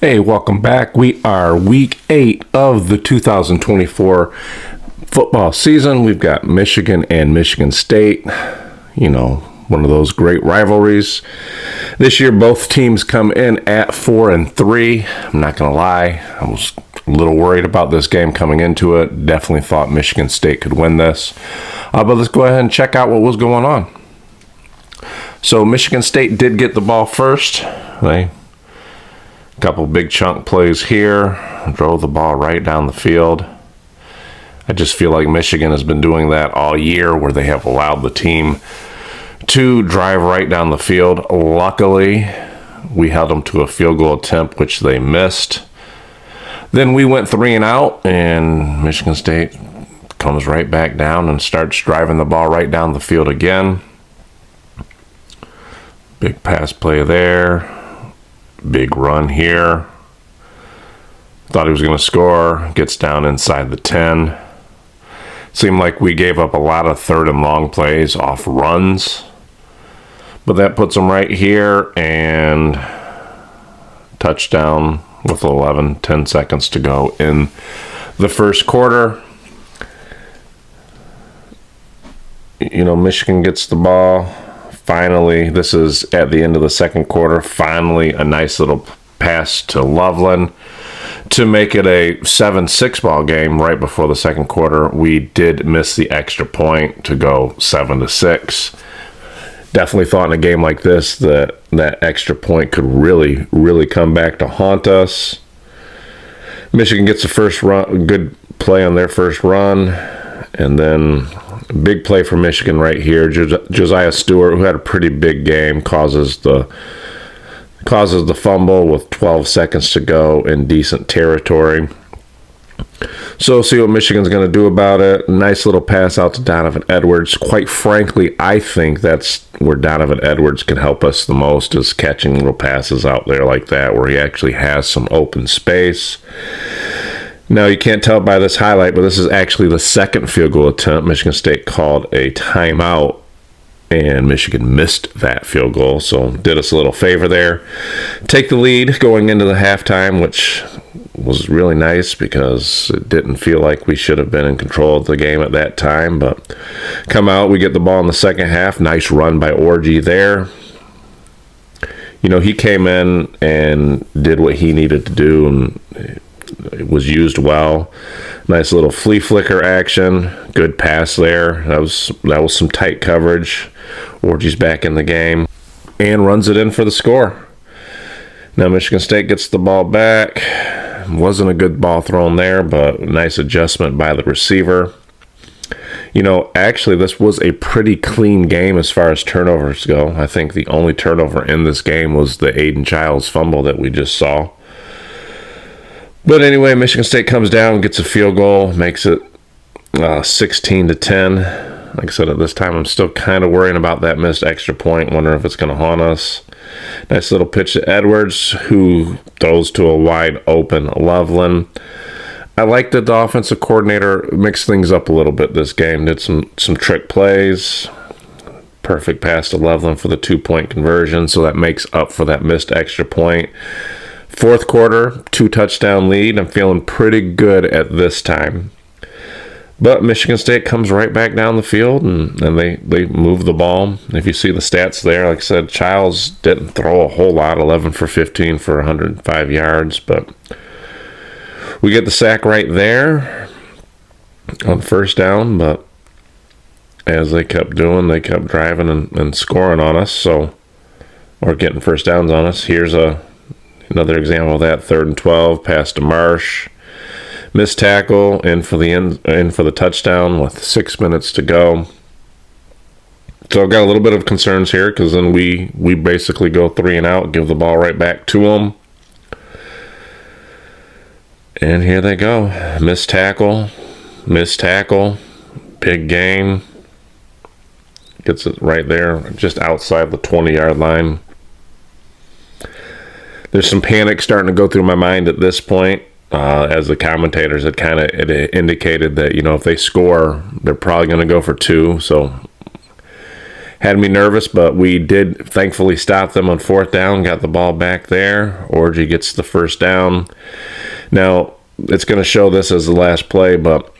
Hey, welcome back. We are week 8 of the 2024 football season. We've got Michigan and Michigan State. You know, one of those great rivalries. This year, both teams come in at 4-3. I'm not going to lie. I was a little worried about this game coming into it. Definitely thought Michigan State could win this. But let's go ahead and check out what was going on. So Michigan State did get the ball first. Couple big chunk plays here. Drove the ball right down the field. I just feel like Michigan has been doing that all year where they have allowed the team to drive right down the field. Luckily, we held them to a field goal attempt, which they missed. Then we went 3 and out, and Michigan State comes right back down and starts driving the ball right down the field again. Big pass play there. Big run here. Thought he was going to score. Gets down inside the 10. Seemed like we gave up a lot of third and long plays off runs. But that puts them right here, and touchdown with 10 seconds to go in the first quarter. You know, Michigan gets the ball. Finally, this is at the end of the second quarter. Finally, a nice little pass to Loveland to make it a 7-6 ball game right before the second quarter. We did miss the extra point to go 7-6. Definitely thought in a game like this that extra point could really come back to haunt us. Michigan gets the first run, good play on their first run, and then big play for Michigan right here. Josiah Stewart, who had a pretty big game, causes the fumble with 12 seconds to go in decent territory. So see what Michigan's going to do about it. Nice little pass out to Donovan Edwards. Quite frankly, I think that's where Donovan Edwards can help us the most, is catching little passes out there like that where he actually has some open space. Now, you can't tell by this highlight, but this is actually the second field goal attempt. Michigan State called a timeout, and Michigan missed that field goal, so did us a little favor there. Take the lead going into the halftime, which was really nice because it didn't feel like we should have been in control of the game at that time. But come out, we get the ball in the second half. Nice run by Orji there. You know, he came in and did what he needed to do, and it was used well. Nice little flea flicker action. Good pass there. That was some tight coverage. Orji's back in the game and runs it in for the score. Now Michigan State gets the ball back. Wasn't a good ball thrown there, but nice adjustment by the receiver. You know, actually, this was a pretty clean game as far as turnovers go. I think the only turnover in this game was the Aiden Childs fumble that we just saw. But anyway, Michigan State comes down, gets a field goal, makes it 16-10. Like I said, at this time, I'm still kind of worrying about that missed extra point, wondering if it's going to haunt us. Nice little pitch to Edwards, who throws to a wide open Loveland. I like that the offensive coordinator mixed things up a little bit this game, did some trick plays. Perfect pass to Loveland for the 2-point conversion, so that makes up for that missed extra point. Fourth quarter, 2-touchdown lead. I'm feeling pretty good at this time. But Michigan State comes right back down the field, and they move the ball. If you see the stats there, like I said, Childs didn't throw a whole lot, 11 for 15 for 105 yards. But we get the sack right there on first down. But as they kept doing, they kept driving and scoring on us, or getting first downs on us. Here's another example of that. 3rd and 12, pass to Marsh. Missed tackle, in for the touchdown with 6 minutes to go. So I've got a little bit of concerns here because then we basically go 3 and out, give the ball right back to them. And here they go. Missed tackle, big gain. Gets it right there, just outside the 20-yard line. There's some panic starting to go through my mind at this point, as the commentators had kind of indicated that, you know, if they score, they're probably going to go for 2. So had me nervous, but we did thankfully stop them on 4th down, got the ball back there. Orji gets the first down. Now, it's going to show this as the last play, but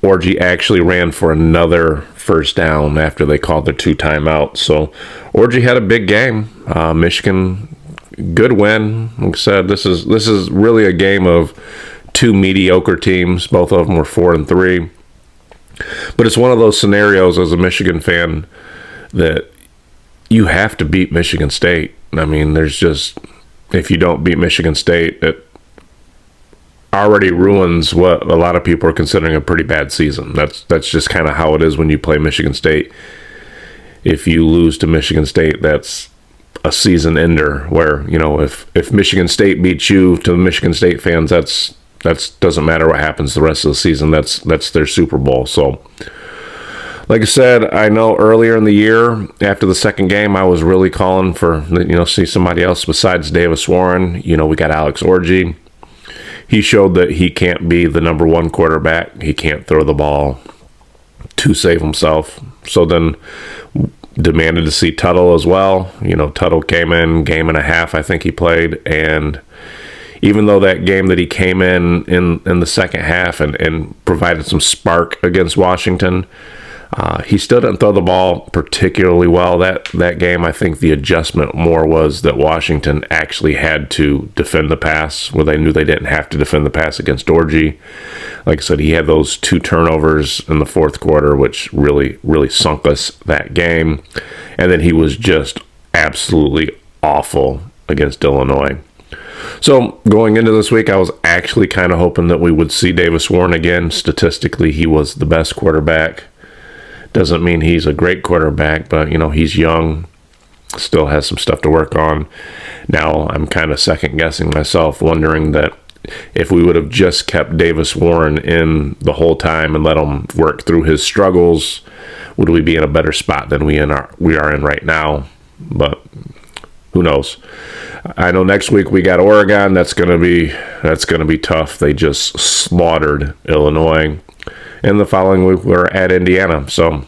Orji actually ran for another first down after they called their 2 timeouts. So Orji had a big game. Michigan, good win. Like I said, this is really a game of 2 mediocre teams. Both of them were 4-3. But it's one of those scenarios as a Michigan fan that you have to beat Michigan State. I mean, there's just, if you don't beat Michigan State, it already ruins what a lot of people are considering a pretty bad season. That's just kind of how it is when you play Michigan State. If you lose to Michigan State, that's a season ender where, you know, if Michigan State beats you, to the Michigan State fans, that's doesn't matter what happens the rest of the season. That's their Super Bowl. So, like I said, I know earlier in the year, after the second game, I was really calling for, see somebody else besides Davis Warren. We got Alex Orji. He showed that he can't be the number 1 quarterback. He can't throw the ball to save himself. So then demanded to see Tuttle as well. Tuttle came in, game and a half, I think he played, and even though that game that he came in the second half and provided some spark against Washington, he still didn't throw the ball particularly well that game. I think the adjustment more was that Washington actually had to defend the pass, where they knew they didn't have to defend the pass against Orji. Like I said, he had those 2 turnovers in the 4th quarter, which really, really sunk us that game. And then he was just absolutely awful against Illinois. So going into this week, I was actually kind of hoping that we would see Davis Warren again. Statistically, he was the best quarterback. Doesn't mean he's a great quarterback, but, he's young, still has some stuff to work on. Now, I'm kind of second-guessing myself, wondering that if we would have just kept Davis Warren in the whole time and let him work through his struggles, would we be in a better spot than we are in right now? But who knows? I know next week we got Oregon. That's gonna be tough. They just slaughtered Illinois. And the following week we're at Indiana. So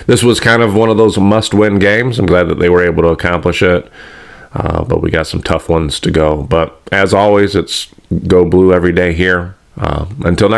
this was kind of one of those must-win games. I'm glad that they were able to accomplish it. But we got some tough ones to go. But as always, it's go blue every day here. Until next